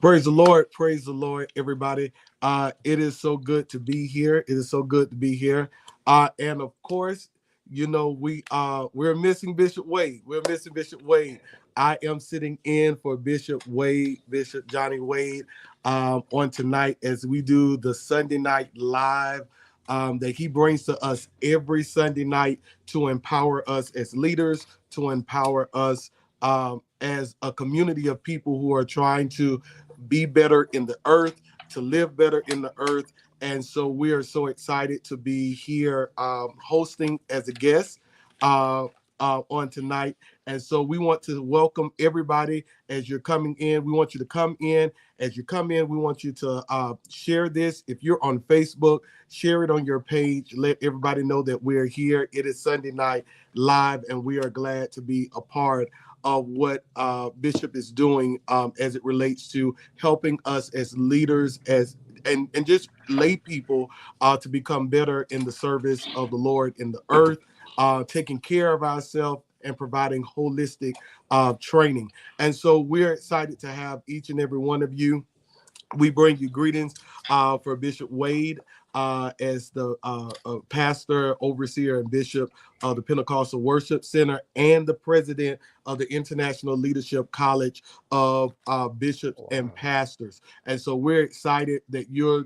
Praise the Lord, everybody. It is so good to be here. It is so good to be here. And of course, we're missing Bishop Wade. We're missing Bishop Wade. I am sitting in for Bishop Wade, Bishop Johnny Wade, on tonight as we do the Sunday night live that he brings to us every Sunday night to empower us as leaders, to empower us as a community of people who are trying to be better in the earth, to live better in the earth. And so we are so excited to be here hosting as a guest on tonight. And so we want to welcome everybody as you're coming in. We want you to come in. As you come in, we want you to share this. If you're on Facebook, share it on your page. Let everybody know that we're here. It is Sunday night live, and we are glad to be a part of what Bishop is doing as it relates to helping us as leaders, and just lay people to become better in the service of the Lord in the earth, taking care of ourselves and providing holistic training. And so we're excited to have each and every one of you. We bring you greetings for Bishop Wade as the pastor, overseer, and bishop of the Pentecostal Worship Center and the president of the International Leadership College of Bishops and Pastors. And so we're excited that you're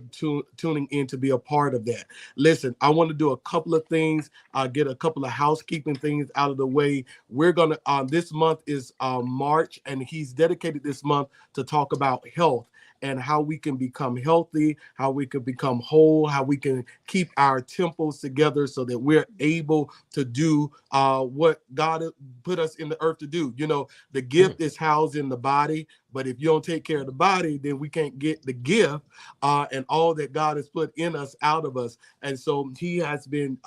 tuning in to be a part of that. Listen, I want to do a couple of things, get a couple of housekeeping things out of the way. We're going to, this month is March, and he's dedicated this month to talk about health and how we can become healthy, how we can become whole, how we can keep our temples together so that we're able to do what God put us in the earth to do. You know, the gift is housed in the body, but if you don't take care of the body, then we can't get the gift and all that God has put in us out of us. And so he has been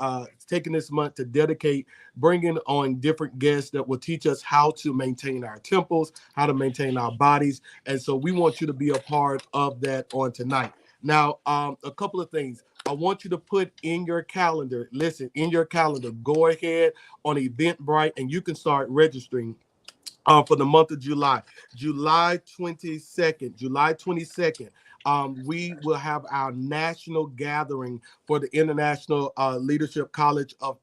taking this month to dedicate bringing on different guests that will teach us how to maintain our temples, how to maintain our bodies. And so we want you to be a part of that on tonight. Now, a couple of things. I want you to put in your calendar, listen, in your calendar, go ahead on Eventbrite and you can start registering for the month of July. July 22nd, July 22nd, we will have our national gathering for the International Leadership College of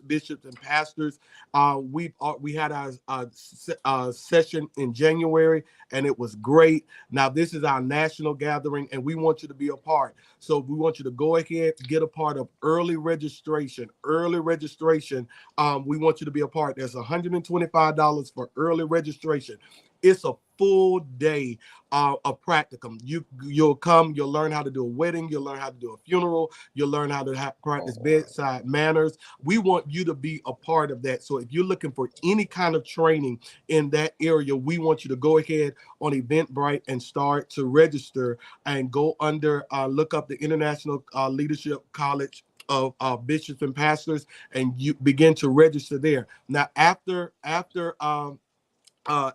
Bishops and Pastors. We had our session in January, and it was great. Now, this is our national gathering, and we want you to be a part. So we want you to go ahead, get a part of early registration. Early registration, we want you to be a part. There's $125 for early registration. It's a full day of practicum. You'll come, you'll learn how to do a wedding, you'll learn how to do a funeral, you'll learn how to practice bedside manners. We want you to be a part of that. So if you're looking for any kind of training in that area, we want you to go ahead on Eventbrite and start to register and go under, look up the International Leadership College of bishops and pastors, and you begin to register there. Now, after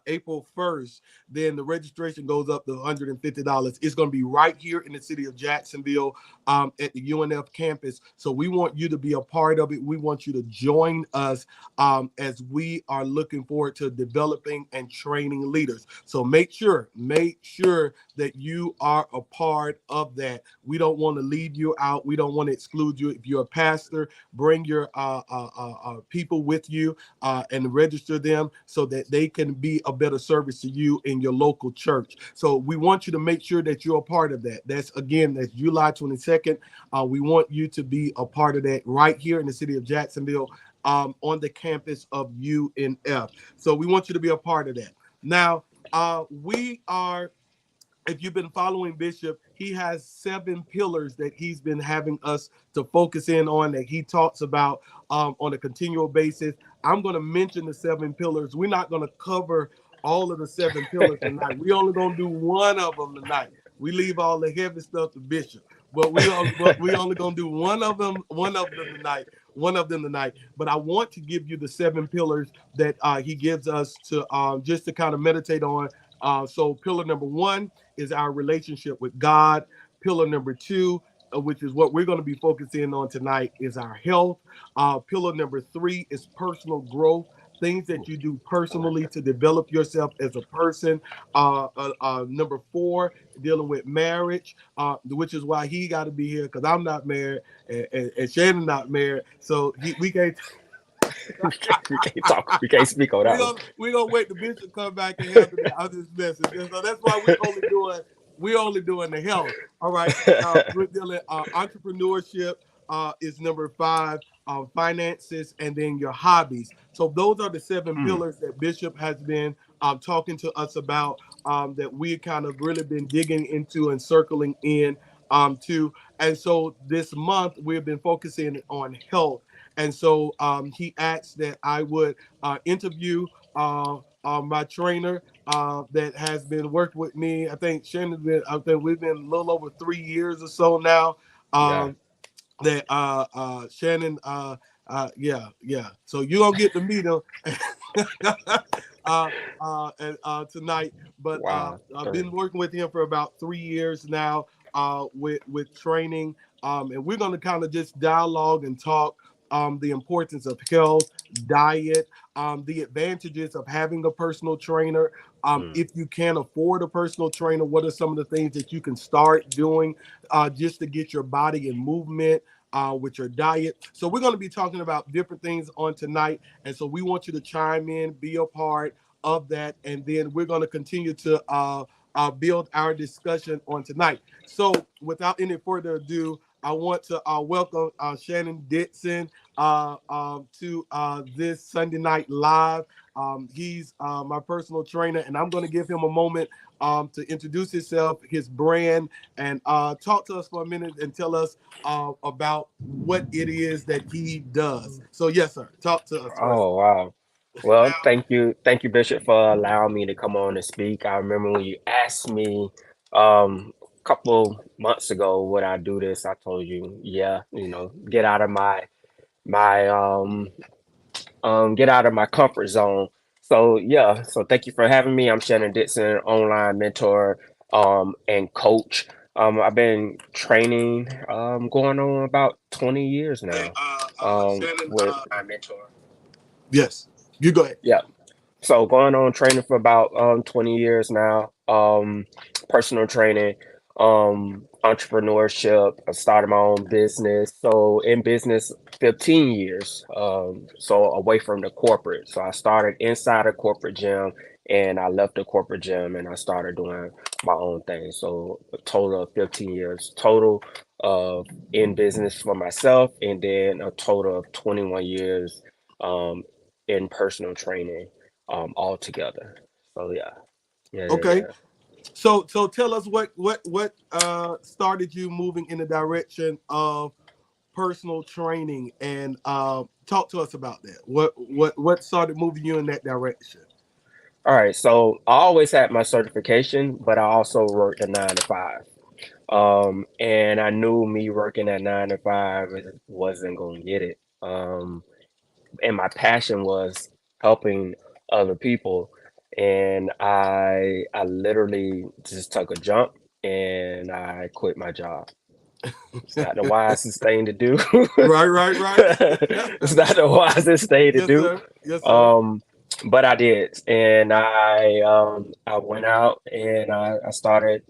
April 1st, then the registration goes up to $150. It's going to be right here in the city of Jacksonville at the UNF campus. So we want you to be a part of it. We want you to join us as we are looking forward to developing and training leaders. So make sure that you are a part of that. We don't want to leave you out. We don't want to exclude you. If you're a pastor, bring your people with you and register them so that they can be a better service to you in your local church. So we want you to make sure that you're a part of that. That's July 22nd. We want you to be a part of that right here in the city of Jacksonville on the campus of UNF. So we want you to be a part of that. Now, if you've been following Bishop, he has 7 pillars that he's been having us to focus in on, that he talks about on a continual basis. I'm going to mention the 7 pillars. We're not going to cover all of the 7 pillars tonight. We only going to do one of them tonight. We leave all the heavy stuff to Bishop, but we only going to do one of them tonight. One of them tonight. But I want to give you the 7 pillars that he gives us to just to kind of meditate on. So pillar number 1 is our relationship with God. Pillar number 2, which is what we're going to be focusing on tonight, is our health. Pillar number 3 is personal growth. things that you do personally to develop yourself as a person. Number four, dealing with marriage, which is why he got to be here because I'm not married and Shannon not married. So we can't We can't talk. We can't speak on that one. we gonna wait the bishop come back and handle that other message. And so that's why we only doing the health. All right. We're dealing entrepreneurship is number five, finances, and then your hobbies. So those are the seven Mm, pillars that Bishop has been talking to us about, that we kind of really been digging into and circling in to. And so this month we've been focusing on health. And so he asked that I would interview my trainer that has been working with me. I think Shannon been. I think we've been a little over 3 years or so now. yeah. That Shannon. Yeah. So you gonna get to meet him tonight. But Wow. I've been working with him for about 3 years now. With training, and we're gonna kind of just dialogue and talk the importance of health, diet, the advantages of having a personal trainer. Mm, If you can't afford a personal trainer, what are some of the things that you can start doing just to get your body in movement? With your diet. So we're going to be talking about different things on tonight. And so we want you to chime in, be a part of that. And then we're going to continue to build our discussion on tonight. So without any further ado, I want to welcome Shannon Dixon to this Sunday Night Live. He's my personal trainer, and I'm going to give him a moment to introduce himself, his brand, and talk to us for a minute and tell us about what it is that he does. So, yes, sir. Talk to us for a oh, wow. Well, thank you, Bishop, for allowing me to come on and speak. I remember when you asked me a couple months ago would I do this. I told you, yeah, get out of my get out of my comfort zone. So yeah, so thank you for having me. I'm Shannon Dixon, online mentor and coach. I've been training going on about 20 years Hey, now. Shannon, With my mentor. Yes, you go ahead. Yeah. So going on training for about 20 years now. Personal training, entrepreneurship. I started my own business. So in business 15 years. So away from the corporate. So I started inside a corporate gym and I left the corporate gym and I started doing my own thing. So a total of 15 years total of in business for myself and then a total of 21 years um in personal training altogether. So yeah, yeah, yeah, Okay. yeah. So tell us what started you moving in the direction of personal training, and talk to us about that. What started moving you in that direction? All right, so I always had my certification, but I also worked a 9 to 5. And I knew me working at 9 to 5 wasn't gonna get it. And my passion was helping other people, and I literally just took a jump and I quit my job. It's not the wisest thing to do. Right. It's not the wisest thing to Yes, do. sir. Yes, sir. Um, but I did, and I went out and I started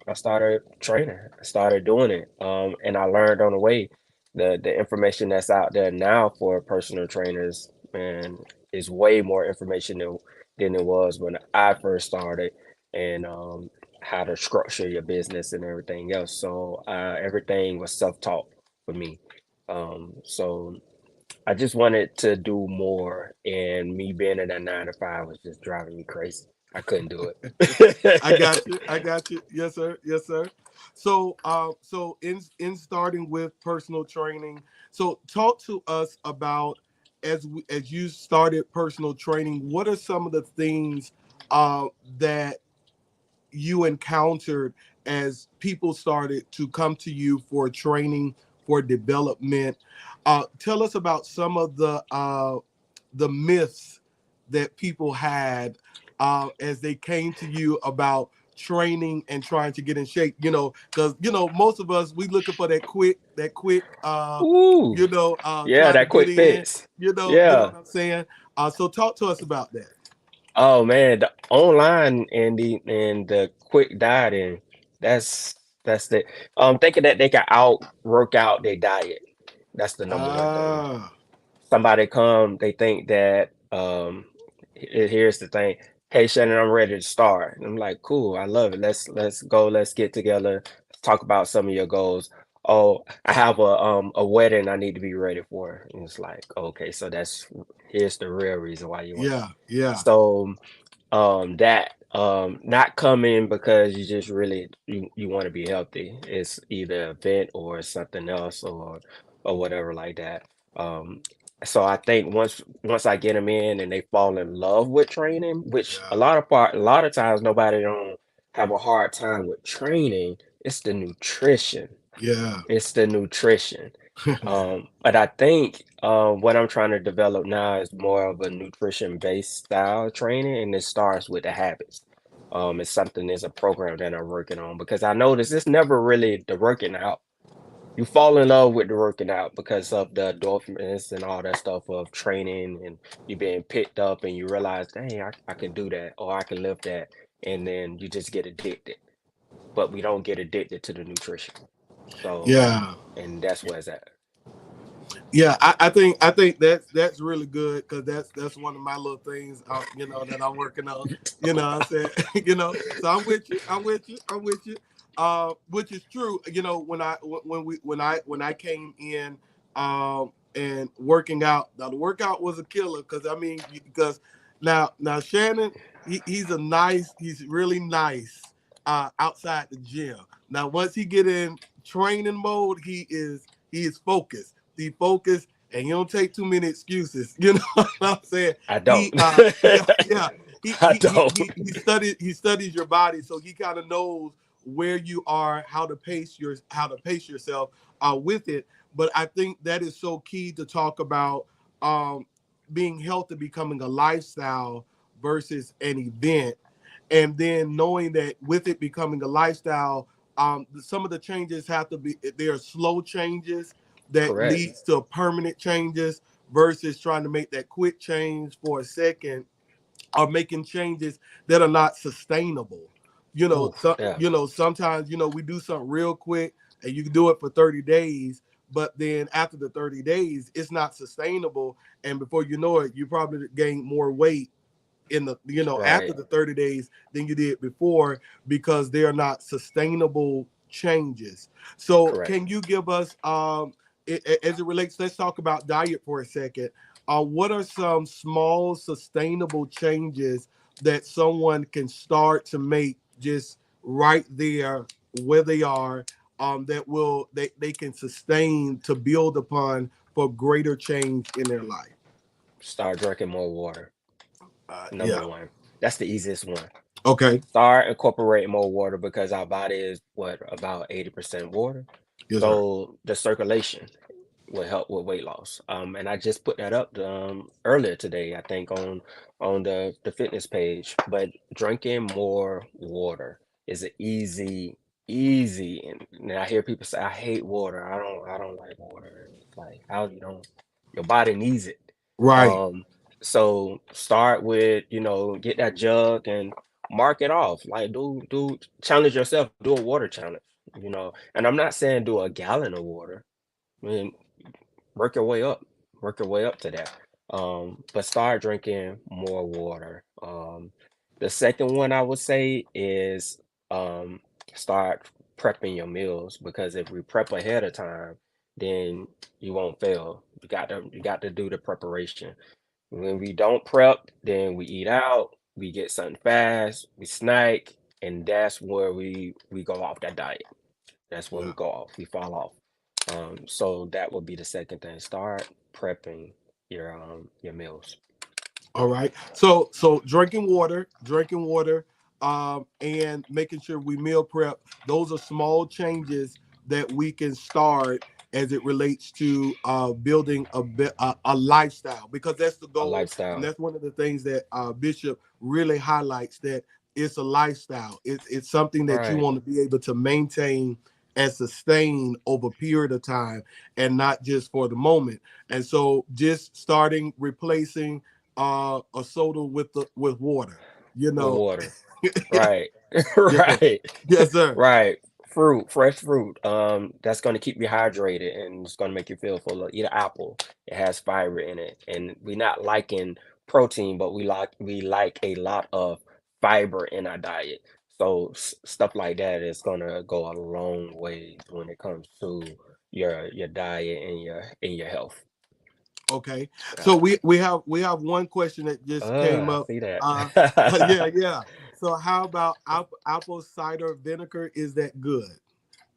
training. I started doing it, and I learned on the way. The information that's out there now for personal trainers, man, is way more information than it was when I first started, and how to structure your business and everything else. So everything was self-taught for me. So I just wanted to do more, and me being in that 9 to 5 was just driving me crazy. I couldn't do I it. got you. I got you. Yes, sir. Yes, sir. So in starting with personal training, so talk to us about as you started personal training. What are some of the things that you encountered as people started to come to you for training, for development? Tell us about some of the myths that people had as they came to you about training and trying to get in shape. Because most of us, we looking for that quick Ooh, yeah, try to that get quick in. fix. You know Yeah. what I'm saying? So talk to us about that. Oh man, the online and the quick dieting, that's that's the thinking that they can out work out their diet. That's the number one thing. Ah, Somebody come, they think that here's the thing. Hey Shannon, I'm ready to start. And I'm like, cool, I love it. Let's go, let's get together, let's talk about some of your goals. Oh, I have a wedding I need to be ready for. And it's like, okay, so that's here's the real reason why you want. yeah, yeah, So that not coming because you just really you want to be healthy. It's either a event or something else or whatever like that. um so I think once I get them in and they fall in love with training, which yeah, a lot of times nobody don't have a hard time with training. It's the nutrition. yeah, It's the nutrition. But I think what I'm trying to develop now is more of a nutrition-based style training, and it starts with the habits. It's something, it's a program that I'm working on because I noticed it's never really the working out. You fall in love with the working out because of the endorphins and all that stuff of training and you being picked up and you realize, dang, I can do that or I can lift that. And then you just get addicted. But we don't get addicted to the nutrition. So, yeah. and that's where it's at. Yeah, I think that's really good because that's one of my little things, that I'm working on. I said, so I'm with you, I'm with you. Which is true. When I came in, and working out. Now the workout was a killer because I mean because now Shannon, he's really nice outside the gym. Now once he get in training mode, he is focused. He focused and he don't take too many excuses. You know what I'm saying? I don't. Yeah. I don't. He studies your body, so he kind of knows where you are, how to pace yourself with it. But I think that is so key to talk about, um, being healthy becoming a lifestyle versus an event, and then knowing that with it becoming a lifestyle, some of the changes have to be, they are slow changes that Correct. leads to permanent changes versus trying to make that quick change for a second, are making changes that are not sustainable. Ooh, yeah. Sometimes we do something real quick and you can do it for 30 days, but then after the 30 days, it's not sustainable, and before you know it, you probably gain more weight in the after Right. the 30 days than you did before, because they are not sustainable changes. So Correct. can you give us, as it relates, let's talk about diet for a second. What are some small sustainable changes that someone can start to make just right there where they are, they can sustain to build upon for greater change in their life? Start drinking more water. Number Yeah. one. That's the easiest one. Okay. Start incorporating more water because our body is what about 80% water. Yes, sir. So the circulation will help with weight loss. And I just put that up earlier today, I think on the fitness page. But drinking more water is an easy. And I hear people say, I hate water. I don't like water. It's like how you don't your body needs it. Right. Um, so start with, get that jug and mark it off. Like do challenge yourself, do a water challenge. And I'm not saying do a gallon of water. I mean, work your way up, work your way up to that. But start drinking more water. The second one I would say is um, start prepping your meals because if we prep ahead of time, then you won't fail. You got to do the preparation. When we don't prep, then we eat out, we get something fast, we snack, and that's where we go off that diet. That's where we Yeah. go off. We fall off. So that would be the second thing. Start prepping your meals. All right. So drinking water, and making sure we meal prep. Those are small changes that we can start as it relates to building a lifestyle, because that's the A goal, and lifestyle. that's one of the things that Bishop really highlights, that it's a lifestyle. It's something that you Right. want to be able to maintain and sustain over a period of time, and not just for the moment. And so just starting replacing a soda with water. You with know. water. Right. Yes, sir. Right. Yes, sir. Right. Fruit, fresh fruit. That's gonna keep you hydrated and it's gonna make you feel full. Eat an apple. It has fiber in it. And we're not liking protein, but we like a lot of fiber in our diet. So stuff like that is gonna go a long way when it comes to your diet and your health. Okay. So Yeah. we have one question that just came I up. see that. Uh, yeah, yeah. So how about apple cider vinegar? Is that good?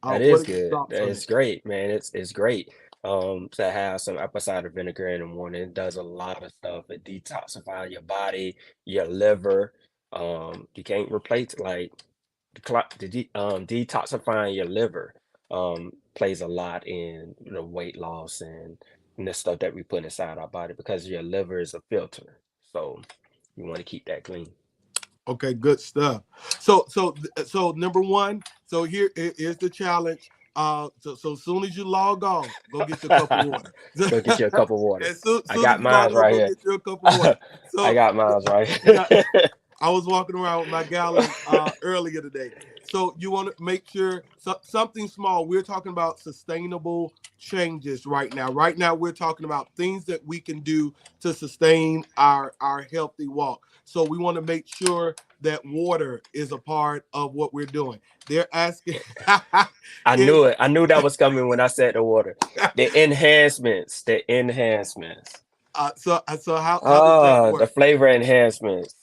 That What is are your good. thoughts That on is it? great, man. It's great. To have some apple cider vinegar in the morning. It does a lot of stuff. It detoxifies your body, your liver. You can't replace like detoxifying your liver plays a lot in weight loss and the stuff that we put inside our body because your liver is a filter. So you want to keep that clean. Okay, good stuff. So number one. So here's the challenge. So as soon as you log on, go get your cup of water. Go get you a cup of water. As soon, I soon as got you log mine on, right go here. get your cup of water. I So got mine right yeah, here. I was walking around with my gallon earlier today. So you want to make sure something small. We're talking about sustainable changes right now. Right now, we're talking about things that we can do to sustain our healthy walk. So we want to make sure that water is a part of what we're doing. They're asking, I knew is it. I knew that was coming when I said the water. The enhancements. The enhancements. so how does that The work? flavor enhancements.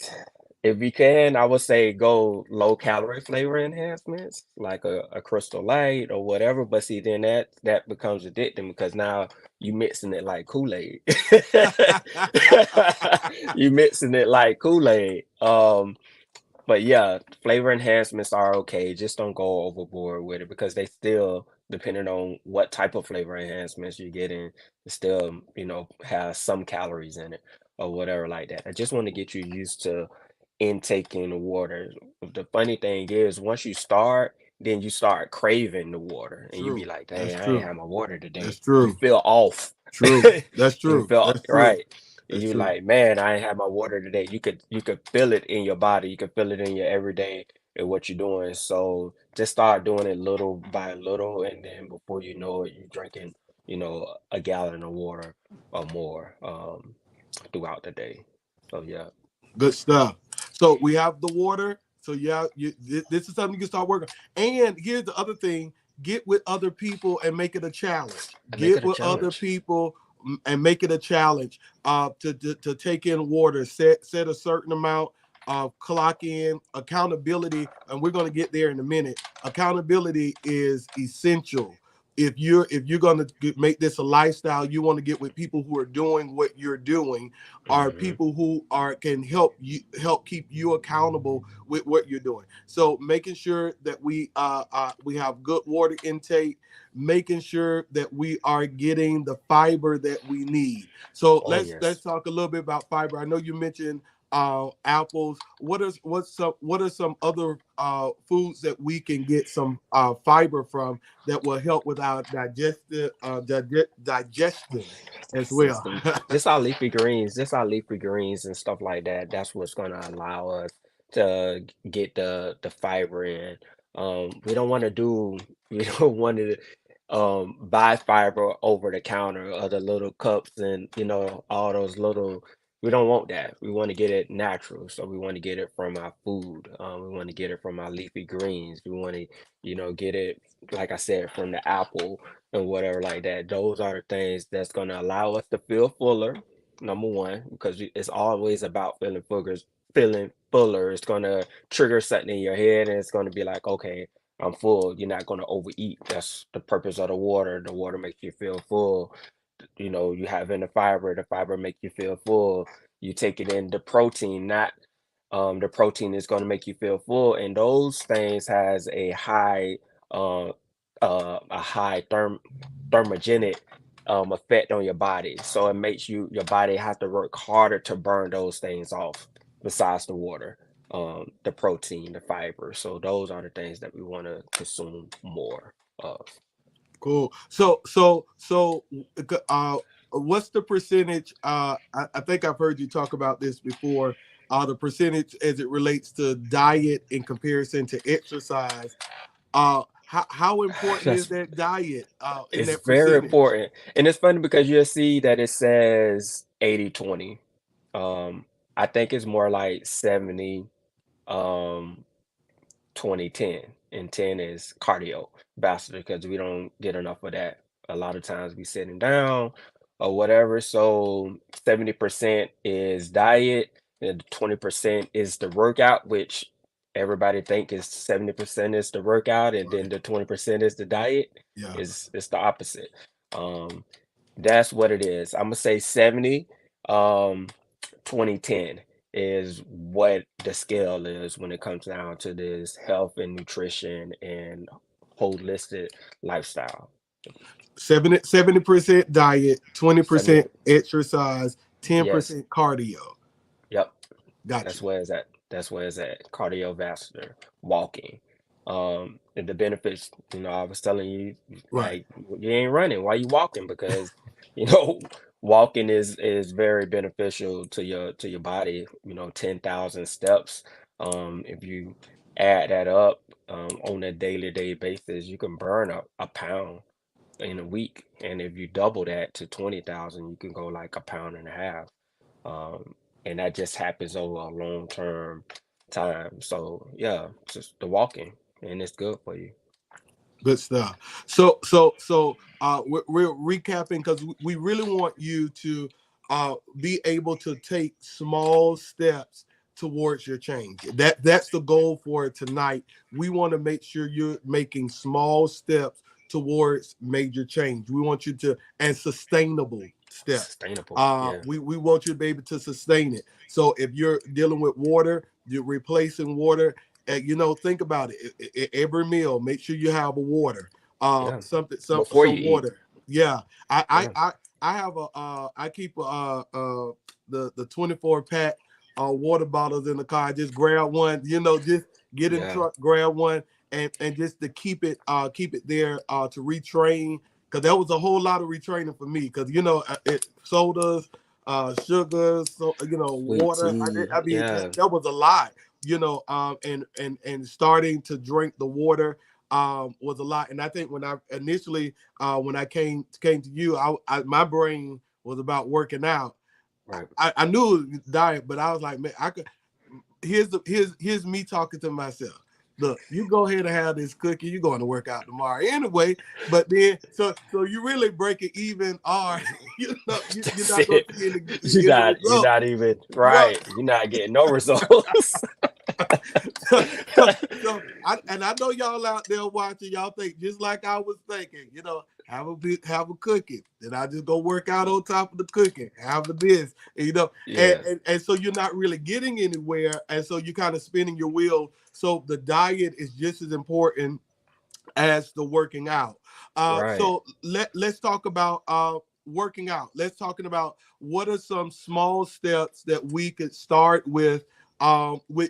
If you can, I would say go low calorie flavor enhancements, like a Crystal Light or whatever. But see, then that becomes addicting because now you mixing it like Kool-Aid. You mixing it like Kool-Aid. But yeah, flavor enhancements are okay. Just don't go overboard with it because they still, depending on what type of flavor enhancements you're getting, it still, has some calories in it or whatever like that. I just want to get you used to intaking the water. The funny thing is, once you start, then you start craving the water, and you be True. like, That's "Dang, I ain't true. had my water That's today." You true. feel off. True. That's You true. feel That's true. right. And That's you true. like, man, I ain't had my water today. You could feel it in your body. You could feel it in your everyday and what you're doing. So just start doing it little by little, and then before you know it, you're drinking, a gallon of water or more throughout the day. So yeah, Good stuff. So we have the water. So yeah, this is something you can start working. And here's the other thing: get with other people and make it a challenge. I make Get it a with other challenge. people and make it a challenge. To take in water. Set a certain amount. Clock in accountability, and we're going to get there in a minute. Accountability is essential. If you're going to make this a lifestyle, you want to get with people who are doing what you're doing, are Hmm. people who are can help keep you accountable with what you're doing. So making sure that we have good water intake, making sure that we are getting the fiber that we need. So Oh let's yes. talk a little bit about fiber. I know you mentioned apples. What are some other foods that we can get some fiber from that will help with our digestion as well? System. Just our leafy greens and stuff like that. That's what's gonna allow us to get the fiber in. We don't want to do we don't want to buy fiber over the counter or the little cups and all those little. We don't want that. We want to get it natural. So we want to get it from our food. We want to get it from our leafy greens. We want to get it, like I said, from the apple and whatever like that. Those are the things that's going to allow us to feel fuller. Number one, because it's always about feeling fuller. It's going to trigger something in your head, and it's going to be like, okay, I'm full. You're not going to overeat. That's the purpose of the water. The water makes you feel full. You have in the fiber make you feel full. You take it in the protein, not the protein is going to make you feel full, and those things has uh, a high thermogenic effect on your body. So it makes your body have to work harder to burn those things off besides the water, the protein, the fiber. So those are the things that we want to consume more of. Cool. So what's the percentage? I think I've heard you talk about this before. The percentage as it relates to diet in comparison to exercise. How important is That's that diet in it's that very percentage? important. And it's funny because you'll see that it says 80/20. Um, I think it's more like 70, um, 20/10, and 10 is cardiovascular because we don't get enough of that. A lot of times we sitting down or whatever. So 70% is diet, and 20% is the workout, which everybody think is 70% is the workout, and then Right. the 20% is the diet. Yeah. Is it's the opposite. Um, that's what it is. I'm gonna say 70, um, 20/10 is what the scale is when it comes down to this health and nutrition and holistic lifestyle. 70% diet, 20% 70, exercise, ten yes, percent cardio. yep. Got That's you. where it's at. That's where it's at. Cardiovascular, walking. And the benefits, I was telling you, Right. like you ain't running. Why you walking? Because, you know, walking is very beneficial to your body. 10,000 steps. If you add that up, on a daily day basis, you can burn a pound in a week. And if you double that to 20,000, you can go like a pound and a half. Um, and that just happens over a long term time. So yeah, just the walking, and it's good for you. Good stuff. So we're recapping because we really want you to be able to take small steps towards your change. That's the goal for tonight. We want to make sure you're making small steps towards major change. We want you to and sustainable steps. Sustainable. Yeah. We want you to be able to sustain it. So if you're dealing with water, you're replacing water, think about it. Every meal, make sure you have a water. Yeah. Something, Before you some eat. water. Yeah, I, I, Yeah. I, I have I keep the 24 pack water bottles in the car. I just grab one. Just get in the Yeah. truck, grab one, and just to keep it there to retrain. Because that was a whole lot of retraining for me. Because sodas, sugars, so Sweet water. tea. I mean Yeah. that was a lot, and starting to drink the water was a lot. And I think when I initially when I came to you, my brain was about working out. Right. I knew it was diet, but I was like, man, I could. Here's me talking to myself. Look, you go ahead and have this cookie. You're going to work out tomorrow anyway. But then, so you really break it even, or you're That's not going it. to see You're any not you're results. not even Right. right. You're not getting no results. And I know y'all out there watching, y'all think just like I was thinking, have a cookie. Then I just go work out on top of the cookie, have a this, Yeah. and so you're not really getting anywhere, and so you're kind of spinning your wheel. So the diet is just as important as the working out. Right. So let's talk about working out. Let's talking about what are some small steps that we could start with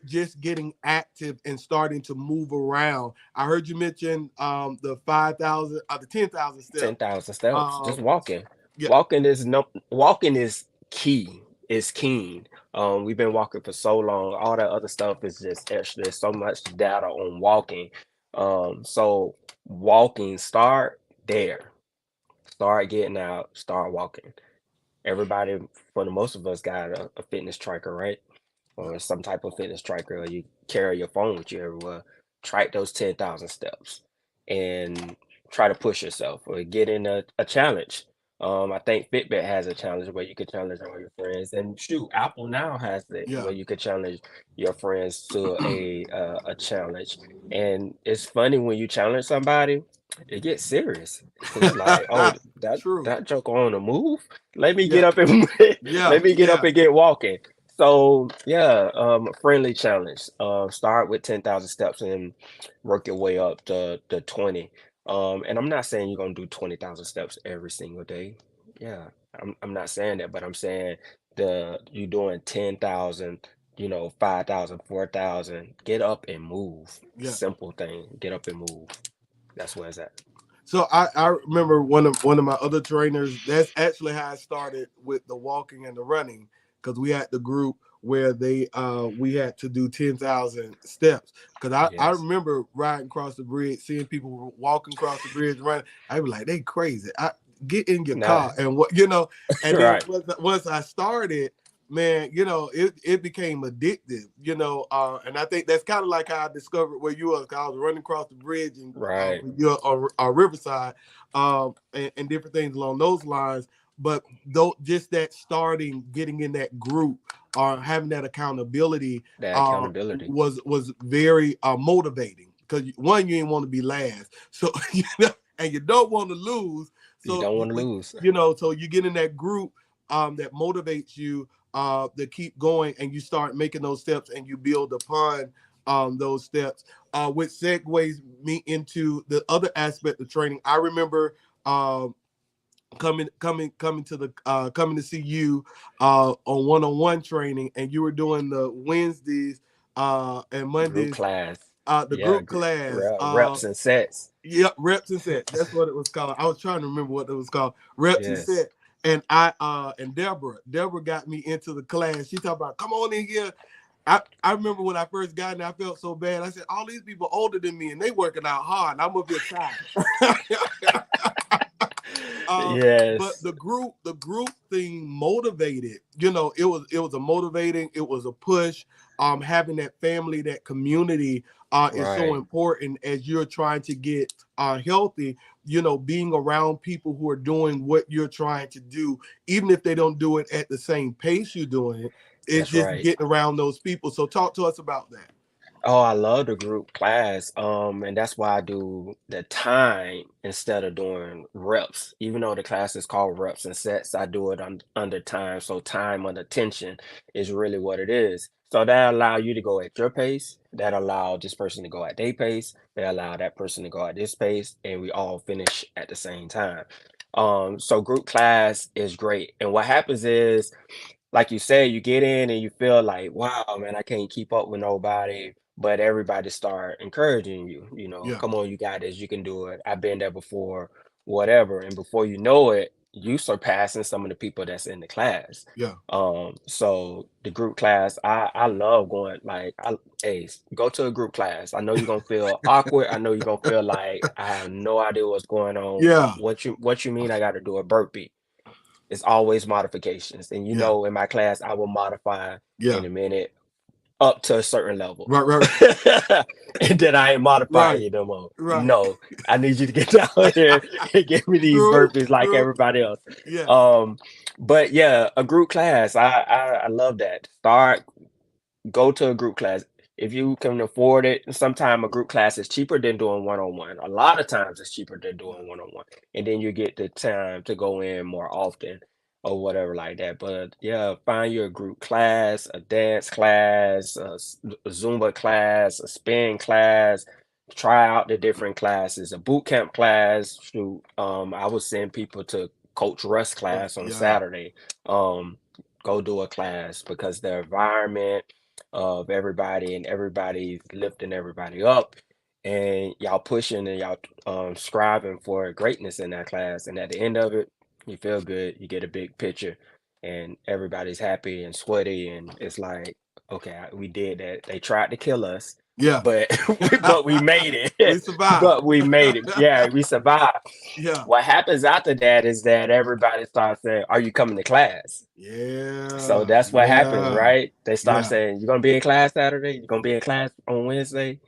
just getting active and starting to move around. I heard you mention the 5,000, the 10,000 steps. 10,000 steps. Just Um, walking. yeah, Walking is key. Is keen. We've been walking for so long. All that other stuff is just extra. There's so much data on walking. So walking, start there. Start getting out, start walking. Everybody, for the most of us, got a fitness tracker, right? yeah, Or some type of fitness tracker, or you carry your phone with you everywhere. Track those 10,000 steps and try to push yourself or get in a challenge. I think Fitbit has a challenge where you can challenge all your friends, and shoot, Apple now has it yeah, where you can challenge your friends to a challenge. And it's funny when you challenge somebody, it gets serious. It's like, oh, true. that joker on the move. Let me get Yeah, up and yeah, let me get up yeah, and get walking. So yeah, friendly challenge. Start with 10,000 steps and work your way up to 20. And I'm not saying you're gonna do 20,000 steps every single day. Yeah, I'm not saying that, but I'm saying the you doing 10,000, 5,000, 4,000. Get up and move. yeah. Simple thing. Get up and move. That's where it's at. So I remember one of my other trainers. That's actually how I started with the walking and the running, because we had the group where we had to do 10,000 steps. Because I Yes. remember riding across the bridge, seeing people walking across the bridge running. I was like, they crazy. I get in your Nah, car and what. And then right, once I started, man, it became addictive, and I think that's kind of like how I discovered where you was. 'Cause I was running across the bridge and right. when you're Riverside, and different things along those lines. But though, just that starting, getting in that group, or having that accountability, That accountability. was very motivating, because one, you didn't want to be last, so and you don't want to lose. You So don't want to lose. so you get in that group that motivates you to keep going, and you start making those steps, and you build upon those steps, which segues me into the other aspect of training. I remember coming to see you on one-on-one training, and you were doing the Wednesdays and Group Mondays, class. the Yeah, group class. reps and sets. Yep, reps and set. That's what it was called. I was trying to remember what it was called. Reps and Yes. set. And and Deborah got me into the class. She talked about, come on in here. I remember when I first got in, I felt so bad. I said, all these people older than me and they working out hard, and I'm up here tired. uh, but Yes. the group thing motivated. It was a motivating. It was a push. Having that family, that community, is so Right. important as you're trying to get healthy. Being around people who are doing what you're trying to do, even if they don't do it at the same pace you're doing it. It's That's just right. getting around those people. So talk to us about that. Oh, I love the group class. And that's why I do the time instead of doing reps. Even though the class is called reps and sets, I do it under time. So time under tension is really what it is. So that allow you to go at your pace. That allow this person to go at their pace. That allow that person to go at this pace, and we all finish at the same time. So group class is great. And what happens is, like you said, you get in and you feel like, wow, man, I can't keep up with nobody. But everybody start encouraging you, Yeah, come on, you got this, you can do it. I've been there before, whatever. And before you know it, you surpassing some of the people that's in the class. yeah, So the group class, I love going, like, hey, go to a group class. I know you're gonna feel awkward. I know you're gonna feel like I have no idea what's going on. yeah, What you mean I gotta do a burpee? It's always modifications. And yeah, in my class, I will modify yeah. in a minute up to a certain level. Right, right, And then I ain't modifying right, you no more. right. No, I need you to get down here and give me these True, burpees like true. everybody else. Yeah, Um, but yeah, a group class, I love that. Go to a group class. If you can afford it, sometimes a group class is cheaper than doing one-on-one. A lot of times it's cheaper than yeah, doing one-on-one. And then you get the time to go in more often or whatever like that. But yeah, find your group class, a dance class, a Zumba class, a spin class. Try out the different classes. A boot camp class. Shoot, I would send people to Coach Russ right, class on yeah, Saturday. Um, Go do a class because the environment of everybody and everybody's lifting everybody up, and y'all pushing and y'all striving for greatness in that class, and at the end of it you feel good, you get a big picture, and everybody's happy and sweaty, and it's like, okay, we did that. They tried to kill us, yeah. but but we made We it. survived. But we made it. Yeah, we survived. Yeah, What happens after that is that everybody starts saying, are you coming to class? So yeah, that's what happens, yeah, right? They start yeah, saying, you're gonna be in class Saturday, you're gonna be in class on Wednesday.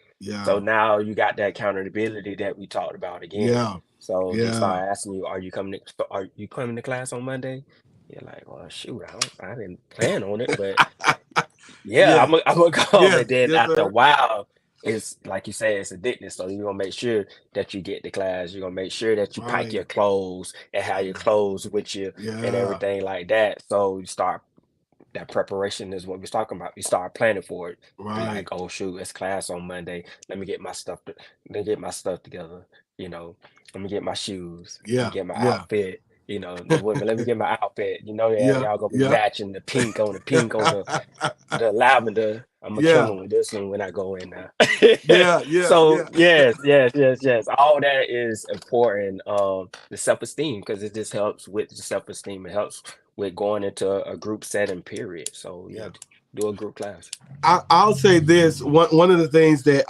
So yeah, now you got that accountability that we talked about again. yeah, So they yeah. start asking you, are you coming to class on Monday? You're like, well, shoot, I didn't plan on it, but yeah, Yeah, I'm gonna come. And yes, then yes, after a sir. while, it's like you say, it's addictive. So you're gonna make sure that you get to class. You're gonna make sure that you pack your Right. clothes and have your clothes with you and Yeah, everything like that. So you start, that preparation is what we're talking about. You start planning for it. Be like, right. oh shoot, it's class on Monday. Let me get my stuff together. You know, let me get my shoes. Let me Yeah, get my yeah, outfit. The women, let me get my outfit. Yeah, yeah, y'all gonna be yeah. matching the pink on the lavender. I'm gonna kill Yeah, him with this one when I go in now. yeah, yeah, So yeah, yes. All that is important. The self-esteem, because it just helps with the self-esteem. It helps with going into a group setting. Period. So yeah, yeah. do a group class. I'll say this. One of the things that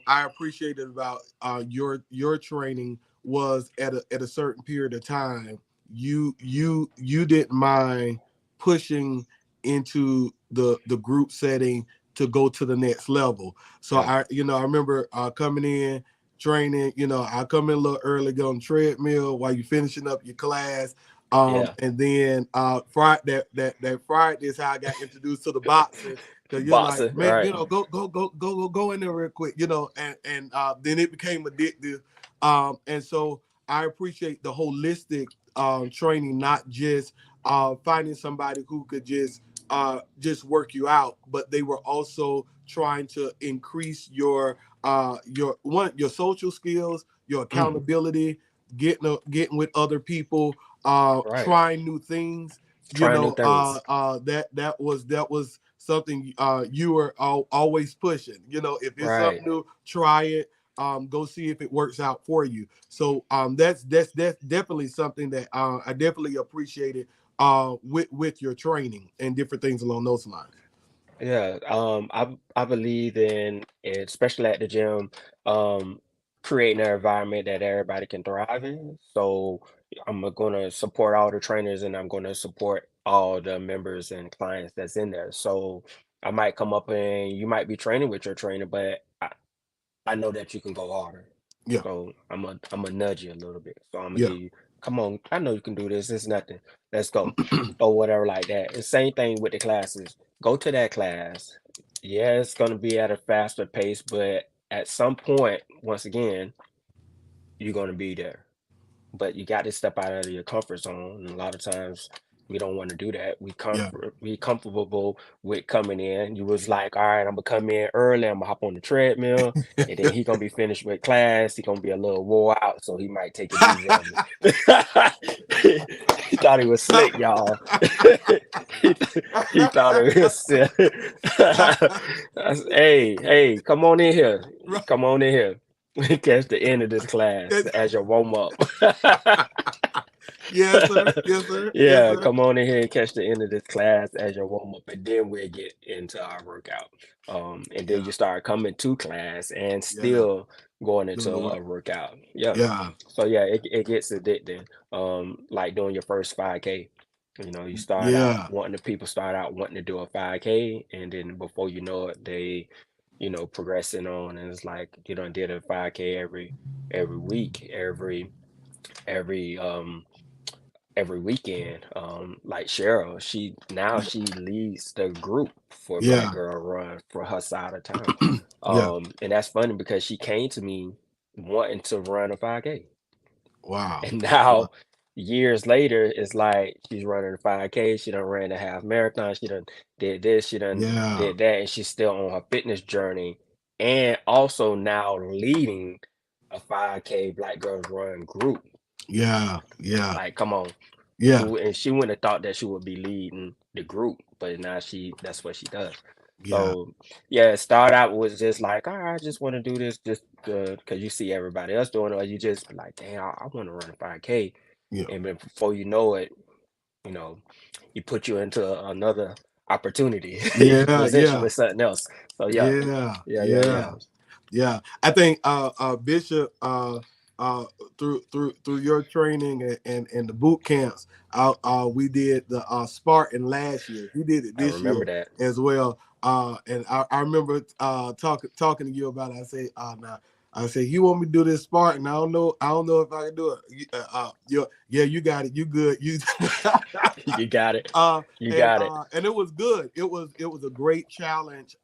I appreciated about your training was at a certain period of time, you didn't mind pushing into the group setting to go to the next level. So Yeah, I remember coming in training. I come in a little early, get on the treadmill while you finishing up your class. yeah. And then Friday that Friday is how I got introduced to the boxing. Cause you're like, Boxer. man, Right. go in there real quick, and then it became addictive. And so I appreciate the holistic training, not just finding somebody who could just work you out, but they were also trying to increase your social skills, your Mm, accountability, getting with other people, right. trying new things. Trying new things. That was something you were always pushing. If it's Right. something new, try it. Go see if it works out for you. So that's definitely something that I definitely appreciated with your training and different things along those lines. Yeah, I believe in especially at the gym, um, creating an environment that everybody can thrive in. So I'm going to support all the trainers and I'm going to support all the members and clients that's in there. So I might come up and you might be training with your trainer, but I know that you can go harder. Yeah, So I'm a nudge you a little bit. So I'm gonna yeah, give you, come on, I know you can do this. It's nothing. Let's go. Or whatever like that. The same thing with the classes. Go to that class. Yeah, it's gonna be at a faster pace, but at some point, once again, you're gonna be there, but you got to step out of your comfort zone. And a lot of times we don't want to do that. yeah. We comfortable with coming in. You was like, all right, I'm gonna come in early. I'm gonna hop on the treadmill, and then he gonna be finished with class. He gonna be a little wore out, so he might take it easy on me. He thought he was slick, y'all. he, he thought it was slick. Hey, come on in here. Right. Come on in here. Catch the end of this class as your warm up. Yes, sir. Yes, sir. Yes, Yeah, sir. come on in here and catch the end of this class as your warm up, and then we'll get into our workout. And then Yeah, you start coming to class and yeah. still going into Doing the work. a workout. Yeah. Yeah, So yeah, it gets addicting. Like doing your first 5K. You start out yeah, wanting to people start out wanting to do a 5K, and then before you know it, they, progressing on, and it's like you done did a 5K every week, every every weekend. Like Cheryl, she leads the group for Black yeah, Girl Run for her side of town. yeah. And that's funny because she came to me wanting to run a 5K. Wow. And Wow. now years later, it's like she's running a 5K, she done ran a half marathon, she done did this, she done Yeah, did that, and she's still on her fitness journey, and also now leading a 5K Black Girls Run group. yeah, yeah, Like, come on. yeah, She wouldn't have thought that she would be leading the group, but now that's what she does. yeah, So yeah, start out was just like, all right, I just want to do this just because you see everybody else doing it, or you just be like, dang, I want to run a 5K. yeah, And then before you know it, you know, he put you into another opportunity. He yeah, presents you yeah, with something else. So yeah, yeah, yeah. yeah. Yeah, I think Bishop uh through your training and the boot camps, we did the Spartan last year. He did it I this remember year that. as well. And I remember talking to you about it. I say now. I said, you want me to do this Spartan? I don't know if I can do it. Yeah, you got it. You good. You You got it. uh You and got it. uh and it was good. It was a great challenge.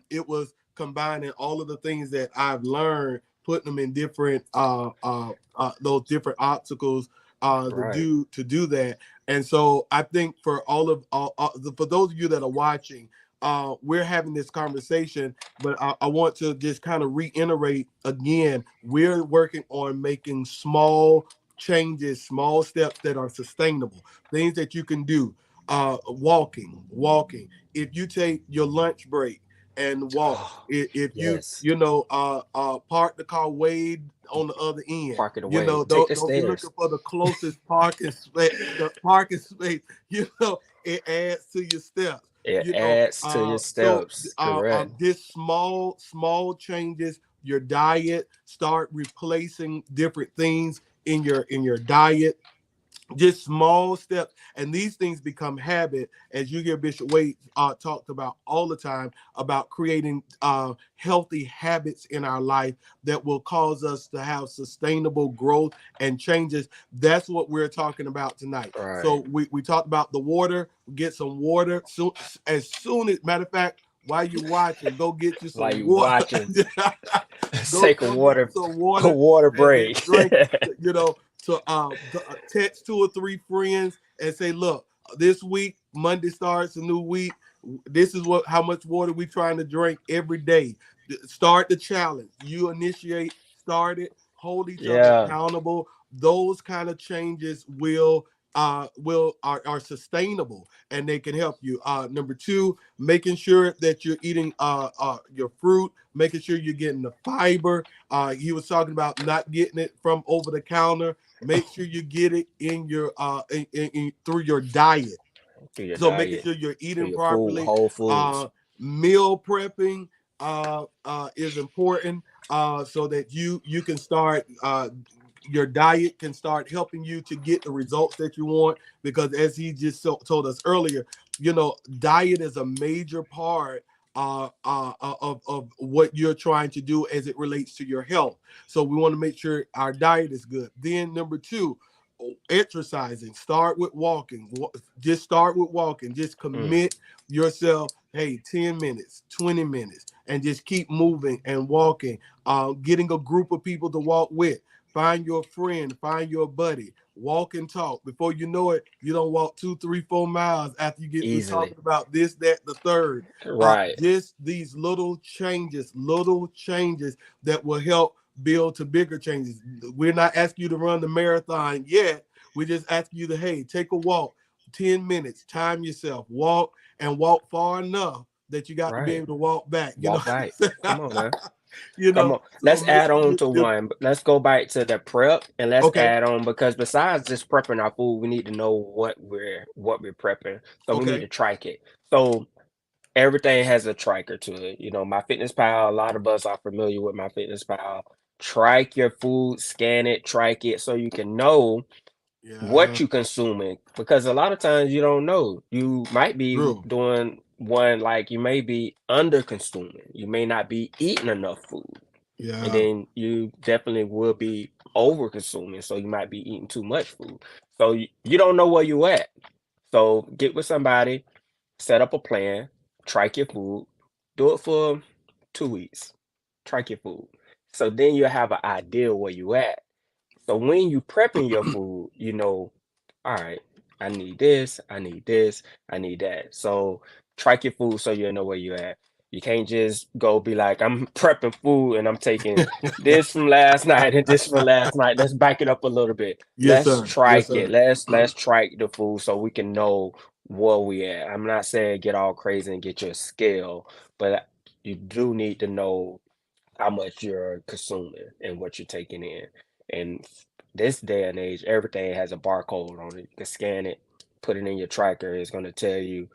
It was combining all of the things that I've learned, putting them in different those different obstacles Right. to do that. And so I think for for those of you that are watching, we're having this conversation, but I want to just kind of reiterate again, we're working on making small changes, small steps that are sustainable, things that you can do. Walking. If you take your lunch break, and walk. Oh, If you yes. park the car way on the other end. Park it away. Take the Don't be looking stairs. for the closest parking space. The parking space, it adds to your steps. It adds to your steps. Correct. This small changes your diet. Start replacing different things in your diet, just small steps, and these things become habit. As you hear Bishop Wade talked about all the time, about creating healthy habits in our life that will cause us to have sustainable growth and changes. That's what we're talking about tonight. So Right. we talked about the water. Get some water as soon as, matter of fact, while you're watching, go get you While some you water. watching, go take a go get you water some a water water and then break. drink it. To text 2 or 3 friends and say, look, this week, Monday starts a new week. This is how much water we trying to drink every day. Start the challenge. You initiate, start it, hold each other Yeah. accountable. Those kind of changes are sustainable and they can help you. Number two, making sure that you're eating your fruit, making sure you're getting the fiber. He was talking about not getting it from over the counter. Make sure you get it in your through your diet. Through your So making diet, sure you're through eating your food, properly. whole foods. uh Meal prepping is important, so that you can start your diet can start helping you to get the results that you want, because as he just told us earlier, diet is a major part of what you're trying to do as it relates to your health. So we want to make sure our diet is good. Then number two, exercising. Start with walking. Just start with walking. Just Mm, commit yourself, hey, 10 minutes, 20 minutes, and just keep moving and walking. Getting a group of people to walk with. Find your friend, find your buddy, walk and talk. Before you know it, you don't walk 2, 3, 4 miles after you get through easily. talking about this, that, the third. Right. Just these little changes that will help build to bigger changes. We're not asking you to run the marathon yet. We just ask you to, hey, take a walk, 10 minutes, time yourself, walk and walk far enough that you got to be Right. able to walk back. Walk back. Come on now. Come on. So Let's make add sure on to one. Let's go back to the prep and let's okay, add on because besides just prepping our food, we need to know what we're prepping. So we need okay, to track it. So everything has a tracker to it. My Fitness Pal, a lot of us are familiar with My Fitness Pal. Track your food, scan it, track it so you can know yeah, what you consuming because a lot of times you don't know. You might be true, doing one like you may be under consuming. You may not be eating enough food. And yeah, then you definitely will be over consuming. So you might be eating too much food. So you don't know where you at. So get with somebody, set up a plan, track your food, do it for 2 weeks, track your food. So then you have an idea where you at. So when you prepping your food, all right, I need this, I need this, I need that. So track your food so you know where you're at. You can't just go be like, I'm prepping food and I'm taking this from last night and this from last night. Let's back it up a little bit. yes, Let's sir, yes, track it. sir. Let's track the food so we can know where we at. I'm not saying get all crazy and get your scale, but you do need to know how much you're consuming and what you're taking in. And this day and age, everything has a barcode on it. You can scan it, put it in your tracker. It's going to tell you.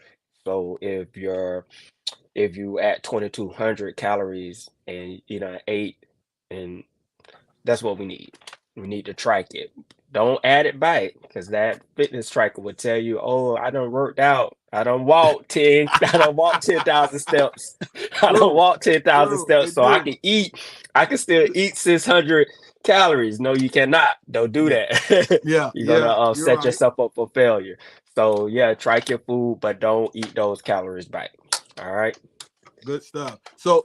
So if you at 2,200 calories and eight, and that's what we need. We need to track it. Don't add it back because that fitness tracker will tell you, oh, I done worked out. I done walked 10, I done walked 10,000 steps. I done True, walked 10,000 true, steps they so I do. can eat. I can still eat 600 calories. No, you cannot. Don't do Yeah, that. yeah, You're gonna yeah, you're set right. yourself up for failure. So yeah, track your food, but don't eat those calories back. All right. Good stuff. So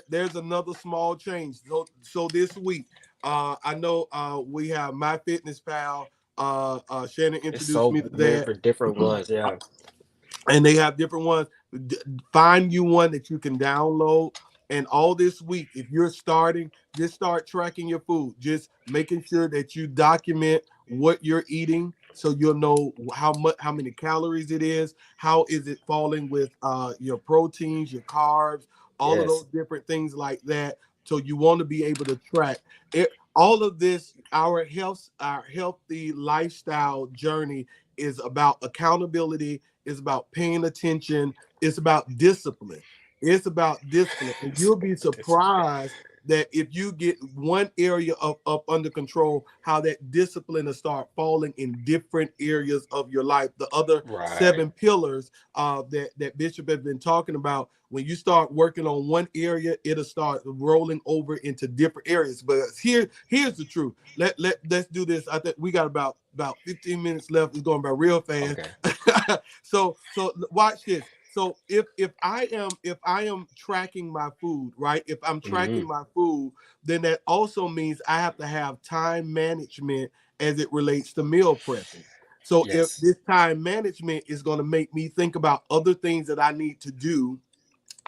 there's another small change. So this week, I know we have My Fitness Pal. Shannon It's introduced me so to many that, for different ones. Yeah. and they have different ones. Find you one that you can download. And all this week, if you're starting, just start tracking your food. Just making sure that you document what you're eating, so you'll know how many calories it is. How is it falling with your proteins, your carbs? all of those Yes. different things like that. So you want to be able to track it. All of this, our healthy lifestyle journey is about accountability, is about paying attention, it's about discipline. It's about discipline. And you'll be surprised that if you get one area up under control, how that discipline will start falling in different areas of your life. The other Right. 7 pillars that Bishop has been talking about, when you start working on one area, it'll start rolling over into different areas. But here's the truth. Let's do this. I think we got about 15 minutes left. It's going by real fast. Okay. So watch this. So if I am tracking my food, right? If I'm tracking Hmm. my food, then that also means I have to have time management as it relates to meal prepping. So if Yes. this time management is going to make me think about other things that I need to do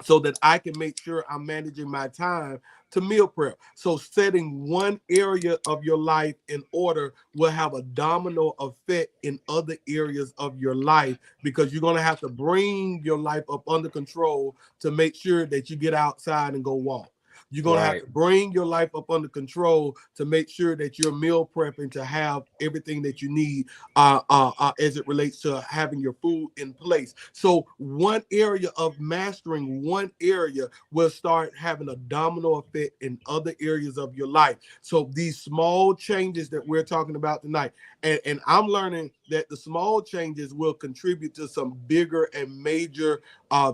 so that I can make sure I'm managing my time to meal prep. So setting one area of your life in order will have a domino effect in other areas of your life, because you're going to have to bring your life up under control to make sure that you get outside and go walk. You're going to have Right. to bring your life up under control to make sure that you're meal prepping to have everything that you need as it relates to having your food in place. So one area of mastering one area will start having a domino effect in other areas of your life. So these small changes that we're talking about tonight, and I'm learning that the small changes will contribute to some bigger and major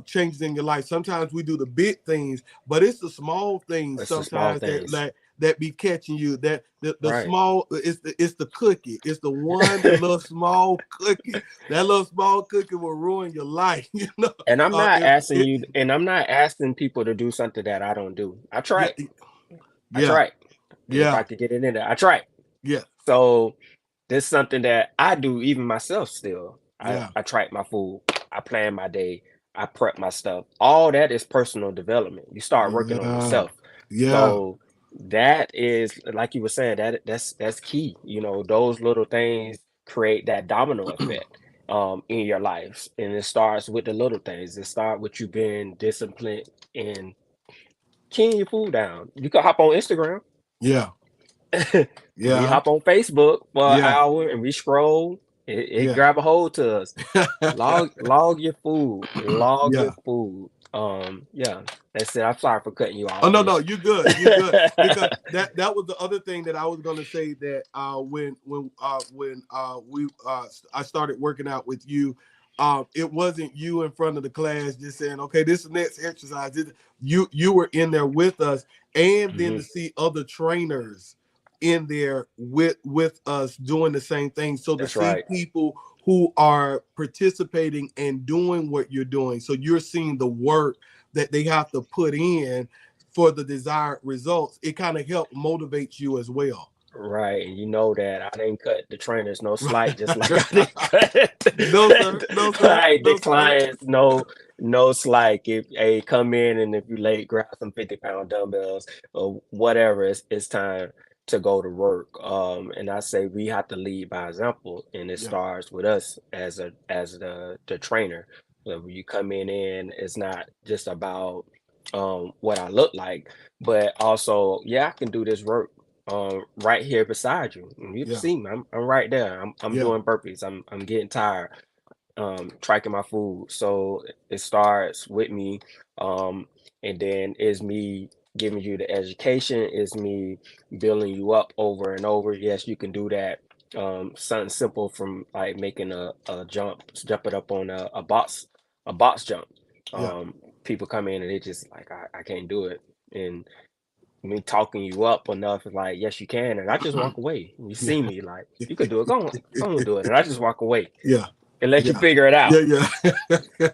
changes in your life. Sometimes we do the big things, but it's the small things It's the small sometimes that things. that be catching you. That the Right. small, it's the cookie. It's the one little small cookie. That little small cookie will ruin your life. And I'm not If asking it, you, and I'm not asking people to do something that I don't do. I yeah, try. I yeah, try. If yeah, I could get it in there, I try. yeah, So this is something that I do even myself still. yeah, I track my food. I plan my day. I prep my stuff. All that is personal development. You start working on yeah, yourself. yeah, So that is like you were saying, that's key. Those little things create that domino effect in your lives. And it starts with the little things. It starts with you being disciplined and keying your food down. You can hop on Instagram. yeah, We yeah, hop on Facebook for an yeah, hour and we scroll. It yeah, grab a hold to us. Log your food. Log your yeah. food. Yeah. That's it. I'm sorry for cutting you Oh off, no, no, Bishop. you're good. You're good. Because that was the other thing that I was gonna say, that when I started working out with you, it wasn't you in front of the class just saying, okay, this is the next exercise. You were in there with us, and then Hmm. to see other trainers in there with us doing the same thing. So to That's see right. people who are participating and doing what you're doing, so you're seeing the work that they have to put in for the desired results, it kind of help motivate you as well. Right. And you know that I didn't cut the trainers no slack, just like I didn't Right. cut No, sir. No, sir. the No, sir. clients no slack. If hey, come in and if you late, grab some 50-pound dumbbells or whatever, it's time to go to work. And I say we have to lead by example, and it Yeah. starts with us as the trainer. So when you come in, it's not just about what I look like, but also, yeah, I can do this work right here beside you. And you can Yeah. see me. I'm right there. I'm Yeah. doing burpees. I'm getting tired. Tracking my food. So it starts with me, um, and then is me giving you the education. Is me building you up over and over. Yes, you can do that. Something simple from like making a jump it up on a box jump. Yeah. Um, People come in and they just like I can't do it, and me talking you up enough is like, yes, you can. And I just walk away. You Yeah. see me like, you could do it. Go on and do it. And I just walk away Yeah. and let you Yeah. figure it out. Yeah. Yeah.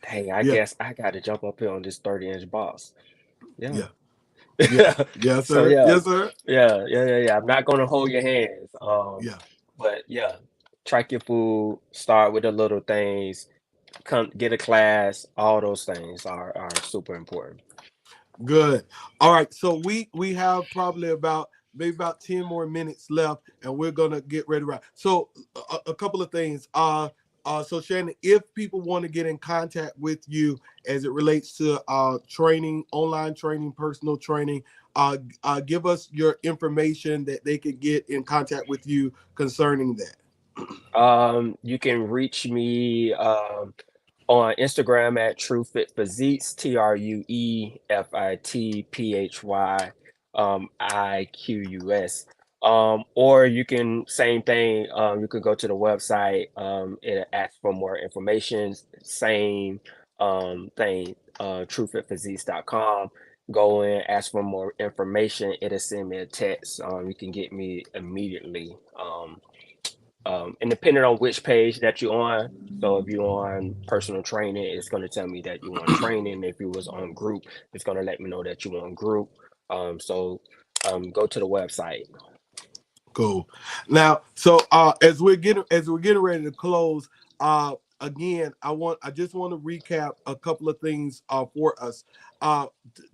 Hey, I Yeah. guess I got to jump up here on this 30-inch box. Yeah. Yeah. Yeah. Yes, So sir. yeah, Yes, sir. yeah. I'm not gonna hold your hands. Yeah. But yeah, track your food, start with the little things, come get a class, all those things are super important. Good. All right. So we have probably about maybe about 10 more minutes left, and we're gonna get ready to wrap. So a couple of things. So Shannon, if people want to get in contact with you as it relates to training, online training, personal training, give us your information that they could get in contact with you concerning that. You can reach me on Instagram at TrueFitPhysiques, TrueFitPhyIQUS. Or you can same thing. You could go to the website and ask for more information. Same thing. TrueFitPhysiques.com. Go in, ask for more information. It'll send me a text. You can get me immediately. And depending on which page that you're on, so if you're on personal training, it's going to tell me that you want training. If you was on group, it's going to let me know that you want group. So go to the website. Cool. Now, so as we're getting ready to close, again, I just want to recap a couple of things for us.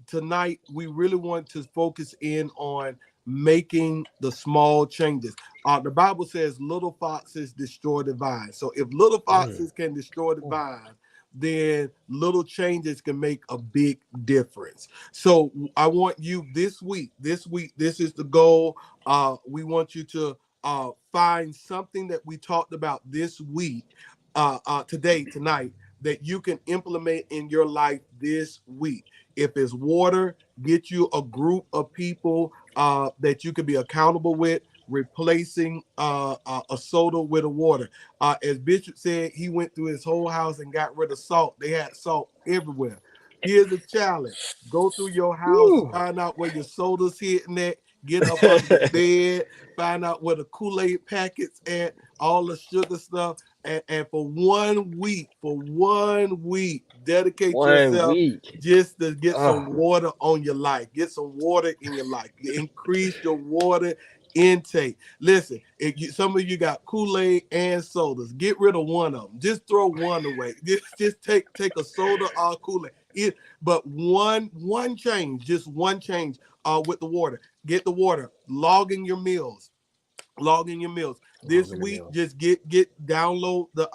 Tonight, we really want to focus in on making the small changes. The Bible says, "Little foxes destroy the vine." So, if little Mm. foxes can destroy the vine, then little changes can make a big difference. So, I want you this week. This is the goal. We want you to find something that we talked about this week, today, tonight, that you can implement in your life this week. If it's water, get you a group of people that you can be accountable with, replacing a soda with a water. As Bishop said, he went through his whole house and got rid of salt. They had salt everywhere. Here's a challenge: go through your house, Woo. find out where your soda's hitting at, get up under the bed, find out where the Kool-Aid packets at, all the sugar stuff, and for one week, dedicate One yourself week. just to get some Oh, water on your life. Get some water in your life. Increase your water intake. Listen, some of you got Kool-Aid and sodas. Get rid of one of them. Just throw one away. Just take a soda or Kool-Aid. But one change, just one change with the water. Get the water. Log in your meals long this in the week. meal. Just get download the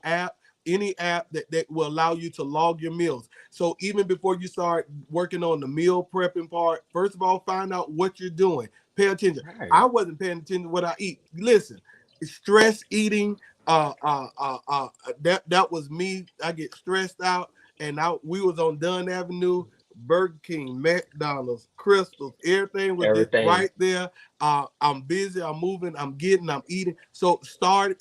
app, any app that will allow you to log your meals. So even before you start working on the meal prepping part, first of all, find out what you're doing. Pay attention. I Right. wasn't paying attention to what I eat. Listen, stress eating, that was me. I get stressed out, and we was on Dunn Avenue. Burger King, McDonald's, Crystals, everything was just Everything. right there. I'm busy, I'm moving, I'm eating. So starting,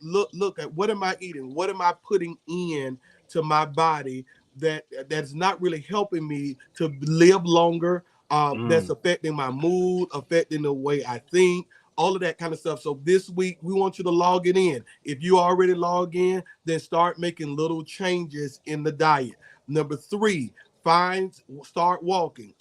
look at what am I eating? What am I putting in to my body that's not really helping me to live longer? That's Mm. affecting my mood, affecting the way I think, all of that kind of stuff. So this week we want you to log it in. If you already log in, then start making little changes in the diet. Number three, start walking.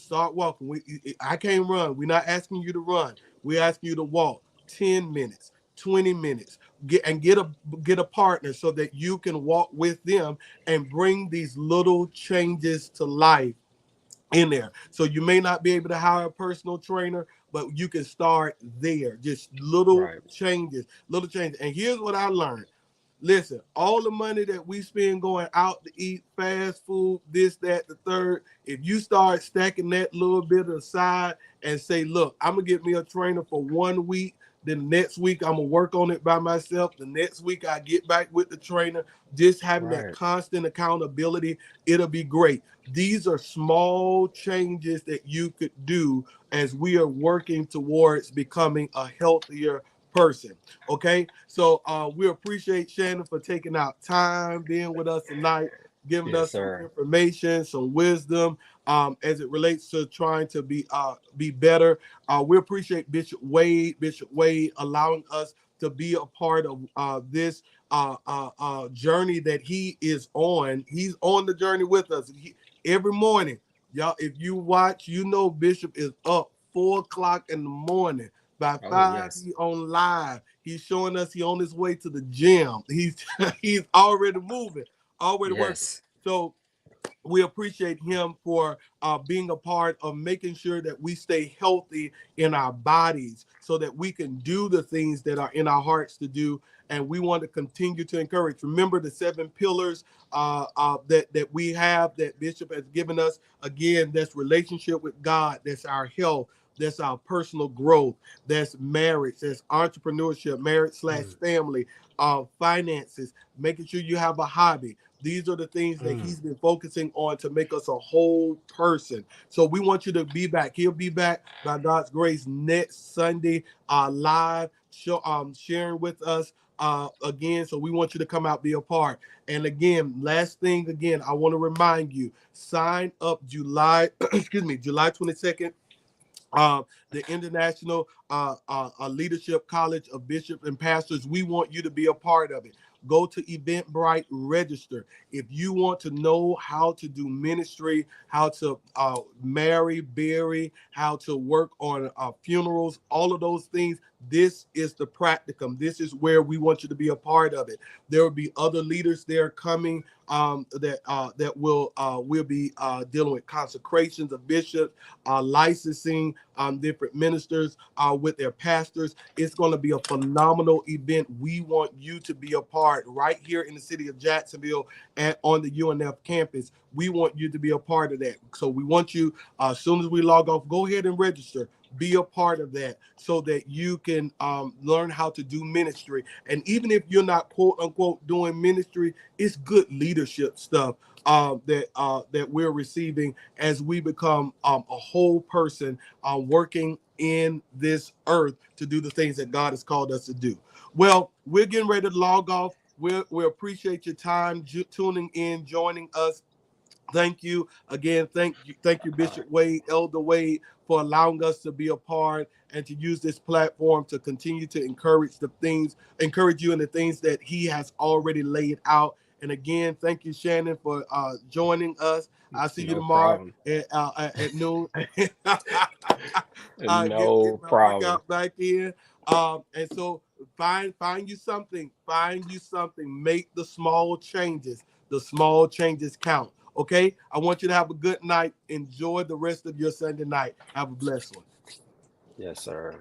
I can't run. We're not asking you to run. We're asking you to walk 10 minutes, 20 minutes. Get a partner so that you can walk with them and bring these little changes to life in there. So you may not be able to hire a personal trainer, but you can start there. Just little Right. changes, little changes. And here's what I learned. Listen, all the money that we spend going out to eat, fast food, this, that, the third, if you start stacking that little bit aside and say, look, I'm going to get me a trainer for 1 week. Then the next week, I'm going to work on it by myself. The next week, I get back with the trainer. Just having that Right. constant accountability, it'll be great. These are small changes that you could do as we are working towards becoming a healthier person. Okay, so we appreciate Shannon for taking out time being with us tonight, giving Yes, us some sir. information, some wisdom, as it relates to trying to be better. We appreciate Bishop Wade allowing us to be a part of this journey that he is on. He's on the journey with us. Every morning, y'all, if you watch, Bishop is up 4 o'clock in the morning. By Oh, 5, yes. he on live. He's showing us he on his way to the gym. He's he's already moving, already working. Yes. So we appreciate him for being a part of making sure that we stay healthy in our bodies so that we can do the things that are in our hearts to do. And we want to continue to encourage. Remember the 7 pillars that we have, that Bishop has given us. Again, that's relationship with God, that's our health, that's our personal growth, that's marriage, that's entrepreneurship, marriage slash Mm, family, finances, making sure you have a hobby. These are the things that mm, he's been focusing on to make us a whole person. So we want you to be back. He'll be back by God's grace next Sunday, live, sharing with us again. So we want you to come out, be a part. And again, last thing, again, I want to remind you, sign up July, excuse me, July 22nd, the International Leadership College of Bishops and Pastors. We want you to be a part of it. Go to Eventbrite, register. If you want to know how to do ministry, how to marry, bury, how to work on funerals, all of those things, this is the practicum. This is where we want you to be a part of it. There will be other leaders there coming that will be dealing with consecrations of bishops, licensing different ministers with their pastors. It's going to be a phenomenal event. We want you to be a part right here in the city of Jacksonville and on the UNF campus. We want you to be a part of that. So we want you, as soon as we log off, go ahead and register. Be a part of that so that you can learn how to do ministry. And even if you're not quote unquote doing ministry, it's good leadership stuff that we're receiving as we become a whole person working in this earth to do the things that God has called us to do. Well, we're getting ready to log off. We appreciate your time tuning in, joining us. Thank you again. Thank you, Bishop Wade, Elder Wade, for allowing us to be a part and to use this platform to continue to encourage you in the things that he has already laid out. And again, thank you, Shannon, for joining us. I'll see you no tomorrow problem. at noon. Get No my problem. workout back in. And so find you something. Find you something. Make the small changes. The small changes count. Okay? I want you to have a good night. Enjoy the rest of your Sunday night. Have a blessed one. Yes, sir.